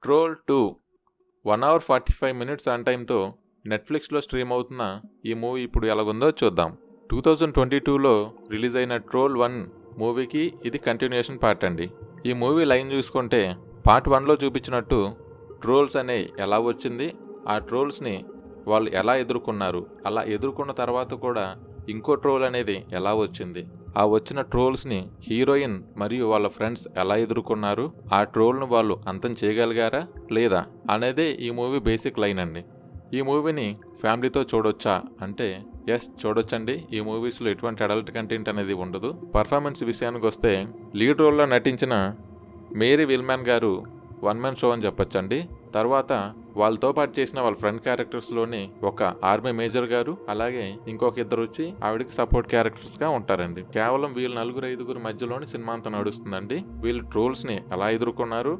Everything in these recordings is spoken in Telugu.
ట్రోల్ 2 1 hour 45 minutes రన్ టైంతో నెట్ఫ్లిక్స్లో స్ట్రీమ్ అవుతున్న ఈ మూవీ ఇప్పుడు ఎలాగుందో చూద్దాం. 2022లో రిలీజ్ అయిన ట్రోల్ 1 మూవీకి ఇది కంటిన్యూషన్ పార్ట్ అండి. ఈ మూవీ లైన్ చూసుకుంటే పార్ట్ 1లో చూపించినట్టు ట్రోల్స్ అనే ఎలా వచ్చింది, ఆ ట్రోల్స్ని వాళ్ళు ఎలా ఎదుర్కొన్నారు, అలా ఎదుర్కొన్న తర్వాత కూడా ఇంకో ట్రోల్ అనేది ఎలా వచ్చింది, ఆ వచ్చిన ట్రోల్స్ని హీరోయిన్ మరియు వాళ్ళ ఫ్రెండ్స్ ఎలా ఎదుర్కొన్నారు, ఆ ట్రోల్ను వాళ్ళు అంతం చేయగలిగారా లేదా అనేదే ఈ మూవీ బేసిక్ లైన్ అండి. ఈ మూవీని ఫ్యామిలీతో చూడొచ్చా అంటే ఎస్ చూడొచ్చండి. ఈ మూవీస్లో ఎటువంటి అడల్ట్ కంటెంట్ అనేది ఉండదు. పర్ఫార్మెన్స్ విషయానికి వస్తే లీడ్ రోల్లో నటించిన మేరీ విల్మ్యాన్ గారు వన్ మ్యాన్ షో అని చెప్పొచ్చండి. తర్వాత వాళ్ళతో పాటు చేసిన వాళ్ళ ఫ్రెండ్ క్యారెక్టర్స్లోని ఒక ఆర్మీ మేజర్ గారు, అలాగే ఇంకొక ఇద్దరు వచ్చి ఆవిడకి సపోర్ట్ క్యారెక్టర్స్గా ఉంటారండి. కేవలం వీళ్ళు 4-5 మధ్యలోని సినిమా అంతా నడుస్తుందండి. వీళ్ళు ట్రోల్స్ని ఎలా ఎదుర్కొన్నారు,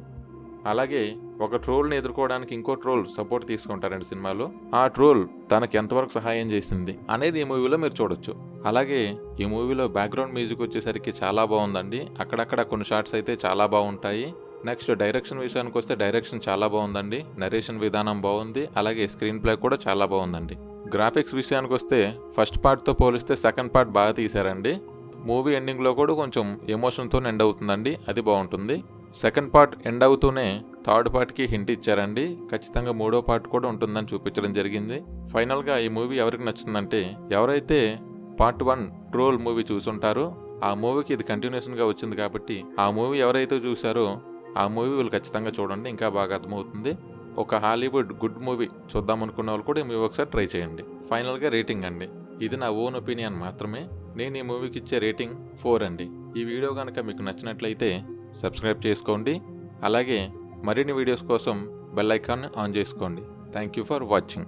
అలాగే ఒక ట్రోల్ని ఎదుర్కోవడానికి ఇంకో ట్రోల్ సపోర్ట్ తీసుకుంటారండి సినిమాలో. ఆ ట్రోల్ తనకి ఎంతవరకు సహాయం చేసింది అనేది ఈ మూవీలో మీరు చూడొచ్చు. అలాగే ఈ మూవీలో బ్యాక్గ్రౌండ్ మ్యూజిక్ వచ్చేసరికి చాలా బాగుందండి. అక్కడక్కడ కొన్ని షార్ట్స్ అయితే చాలా బాగుంటాయి. నెక్స్ట్ డైరెక్షన్ విషయానికి వస్తే డైరెక్షన్ చాలా బాగుందండి. నరేషన్ విధానం బాగుంది, అలాగే స్క్రీన్ ప్లే కూడా చాలా బాగుందండి. గ్రాఫిక్స్ విషయానికి వస్తే ఫస్ట్ పార్ట్తో పోలిస్తే సెకండ్ పార్ట్ బాగా తీశారండి. మూవీ ఎండింగ్లో కూడా కొంచెం ఎమోషన్తో ఎండ్ అవుతుందండి, అది బాగుంటుంది. సెకండ్ పార్ట్ ఎండ్ అవుతూనే థర్డ్ పార్ట్కి హింట్ ఇచ్చారండి. ఖచ్చితంగా మూడో పార్ట్ కూడా ఉంటుందని చూపించడం జరిగింది. ఫైనల్గా ఈ మూవీ ఎవరికి నచ్చుతుందంటే ఎవరైతే పార్ట్ 1 ట్రోల్ మూవీ చూసుంటారో ఆ మూవీకి ఇది కంటిన్యూషన్గా వచ్చింది కాబట్టి ఆ మూవీ ఎవరైతే చూసారో ఆ మూవీ వీళ్ళు ఖచ్చితంగా చూడండి, ఇంకా బాగా అర్థమవుతుంది. ఒక హాలీవుడ్ గుడ్ మూవీ చూద్దాం అనుకున్న వాళ్ళు కూడా ఈ మూవీ ఒకసారి ట్రై చేయండి. ఫైనల్గా రేటింగ్ అండి, ఇది నా ఓన్ ఒపీనియన్ మాత్రమే. నేను ఈ మూవీకి ఇచ్చే రేటింగ్ 4 అండి. ఈ వీడియో కనుక మీకు నచ్చినట్లయితే సబ్స్క్రైబ్ చేసుకోండి, అలాగే మరిన్ని వీడియోస్ కోసం బెల్ ఐకాన్ ఆన్ చేసుకోండి. Thank you for watching.